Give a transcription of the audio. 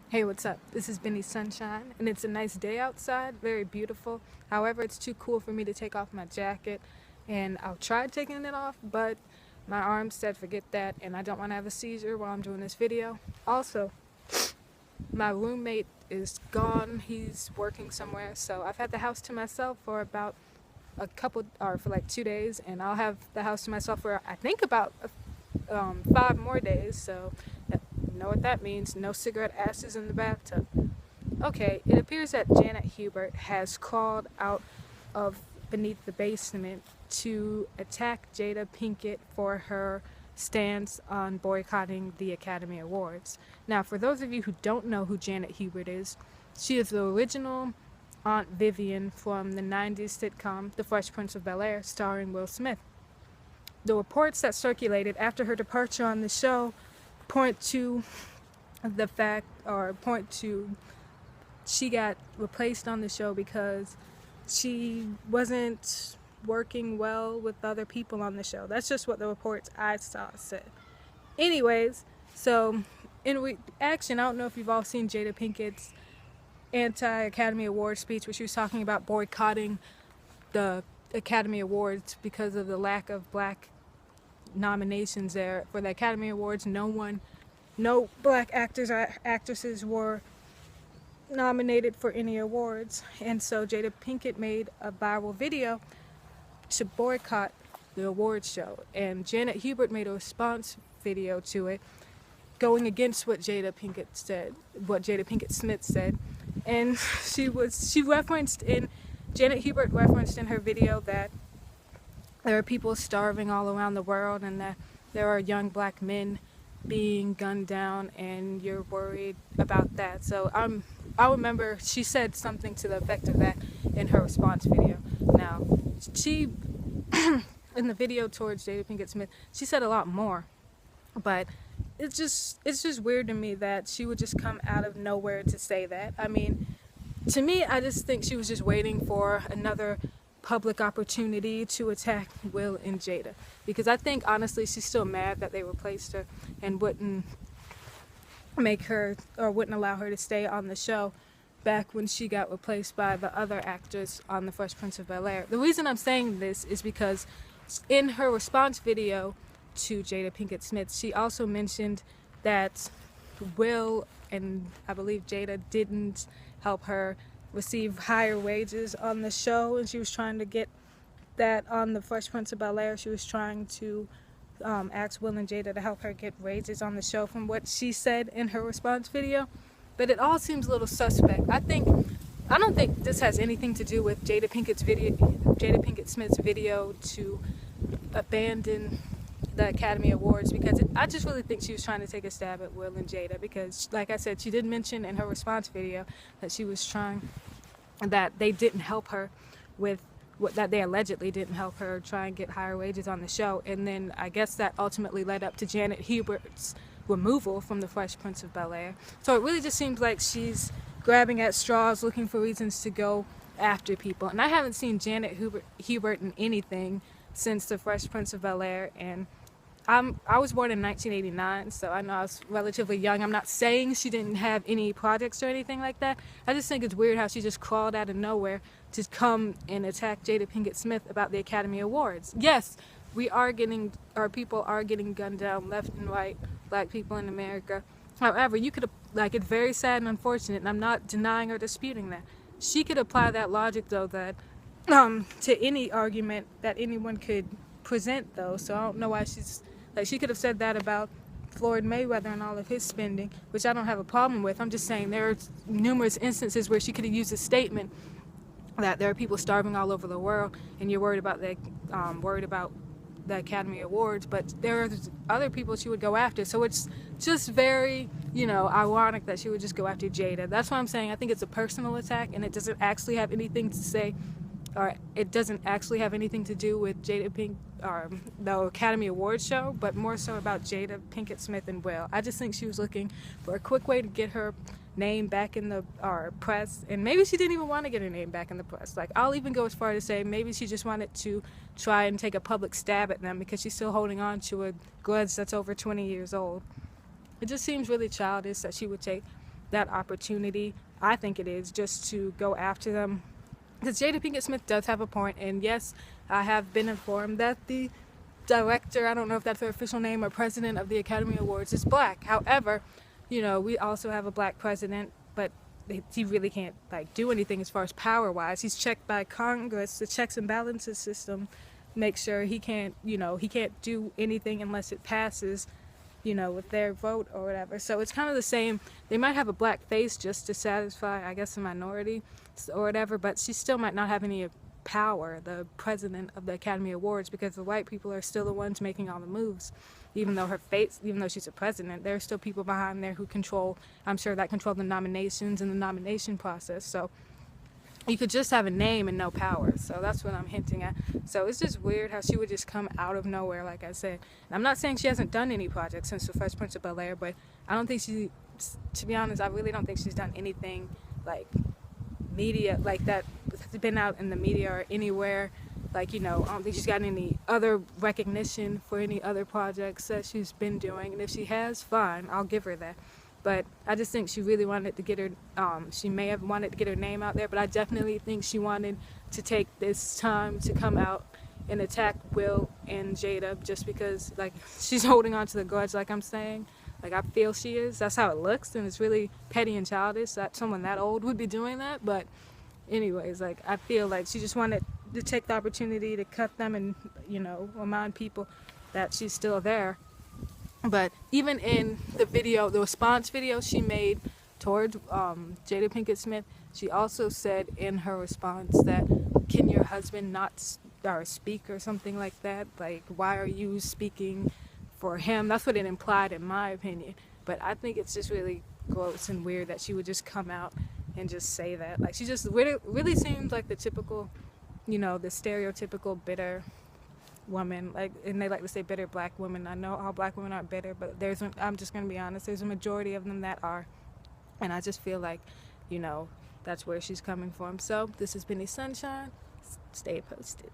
Hey, what's up? This is Benny Sunshine, and it's a nice day outside, very beautiful. However, it's too cool for me to take off my jacket, and I'll try taking it off, but my arm said forget that, and I don't want to have a seizure while I'm doing this video. Also, my roommate is gone, he's working somewhere, so I've had the house to myself for about for like 2 days, and I'll have the house to myself for I think about 5 more days, so you know what that means, no cigarette ashes in the bathtub. Okay, it appears that Janet Hubert has crawled out of beneath the basement to attack Jada Pinkett for her stance on boycotting the Academy Awards. Now, for those of you who don't know who Janet Hubert is, she is the original Aunt Vivian from the 90s sitcom The Fresh Prince of Bel-Air, starring Will Smith. The reports that circulated after her departure on the show point to she got replaced on the show because she wasn't working well with other people on the show. That's just what the reports I saw said. Anyways, so in reaction, I don't know if you've all seen Jada Pinkett's anti-Academy Awards speech where she was talking about boycotting the Academy Awards because of the lack of black nominations there for the Academy Awards. No black actors or actresses were nominated for any awards, and so Jada Pinkett made a viral video to boycott the awards show, and Janet Hubert made a response video to it going against what Jada Pinkett Smith said, and Janet Hubert referenced in her video that there are people starving all around the world and that there are young black men being gunned down, and you're worried about that. So I remember she said something to the effect of that in her response video. Now, she in the video towards Jada Pinkett Smith, she said a lot more, but it's just weird to me that she would just come out of nowhere to say that. I mean, to me, I just think she was just waiting for another public opportunity to attack Will and Jada, because I think honestly she's still mad that they replaced her and wouldn't allow her to stay on the show back when she got replaced by the other actors on The Fresh Prince of Bel-Air. The reason I'm saying this is because in her response video to Jada Pinkett Smith, she also mentioned that Will and I believe Jada didn't help her receive higher wages on the show, and she was trying to get that on The Fresh Prince of Bel-Air. She was trying to ask Will and Jada to help her get raises on the show from what she said in her response video. But it all seems a little suspect. I don't think this has anything to do with Jada Pinkett Smith's video to abandon the Academy Awards, because I just really think she was trying to take a stab at Will and Jada, because like I said, she did mention in her response video that they didn't help her with that they allegedly didn't help her try and get higher wages on the show, and then I guess that ultimately led up to Janet Hubert's removal from The Fresh Prince of Bel-Air. So it really just seems like she's grabbing at straws, looking for reasons to go after people, and I haven't seen Janet Hubert in anything since The Fresh Prince of Bel-Air, and I was born in 1989, so I know I was relatively young. I'm not saying she didn't have any projects or anything like that. I just think it's weird how she just crawled out of nowhere to come and attack Jada Pinkett Smith about the Academy Awards. Yes, our people are getting gunned down left and right, black people in America. However, you could, it's very sad and unfortunate, and I'm not denying or disputing that. She could apply that logic, though, that to any argument that anyone could present, though. So I don't know why she could have said that about Floyd Mayweather and all of his spending, which I don't have a problem with. I'm just saying there are numerous instances where she could have used a statement that there are people starving all over the world, and you're worried about the Academy Awards, but there are other people she would go after. So it's just very, ironic that she would just go after Jada. That's why I'm saying I think it's a personal attack, and it doesn't actually have anything to say, or it doesn't actually have anything to do with the Academy Awards show, but more so about Jada Pinkett Smith and Will. I just think she was looking for a quick way to get her name back in the press, and maybe she didn't even want to get her name back in the press. I'll even go as far to say maybe she just wanted to try and take a public stab at them because she's still holding on to a grudge that's over 20 years old. It just seems really childish that she would take that opportunity. I think it is just to go after them. Because Jada Pinkett Smith does have a point, and yes, I have been informed that the director, I don't know if that's her official name, or president of the Academy Awards is black. However, we also have a black president, but he really can't do anything as far as power wise. He's checked by Congress. The checks and balances system makes sure he can't do anything unless it passes, with their vote or whatever. So it's kind of the same. They might have a black face just to satisfy, I guess, a minority or whatever, but she still might not have any power, the president of the Academy Awards, because the white people are still the ones making all the moves. Even though she's a president, there are still people behind there who control the nominations and the nomination process. So you could just have a name and no power. So that's what I'm hinting at. So it's just weird how she would just come out of nowhere, like I said. And I'm not saying she hasn't done any projects since The Fresh Prince of Bel-Air, but I don't think to be honest, I really don't think she's done anything media that has been out in the media or anywhere. I don't think she's gotten any other recognition for any other projects that she's been doing. And if she has, fine, I'll give her that. But I just think she really wanted to get her, she may have wanted to get her name out there, but I definitely think she wanted to take this time to come out and attack Will and Jada just because, she's holding on to the grudge, like I'm saying. I feel she is. That's how it looks, and it's really petty and childish that someone that old would be doing that. But anyways, I feel like she just wanted to take the opportunity to cut them and, remind people that she's still there. But even in the response video she made towards Jada Pinkett Smith, she also said in her response that, can your husband not speak or something like that? Why are you speaking for him? That's what it implied, in my opinion. But I think it's just really gross and weird that she would just come out and just say that. She just really seems like the typical, the stereotypical bitter woman. And they like to say bitter black women. I know all black women aren't bitter, but I'm just going to be honest, there's a majority of them that are. And I just feel like, that's where she's coming from. So this has been Sunshine. Stay posted.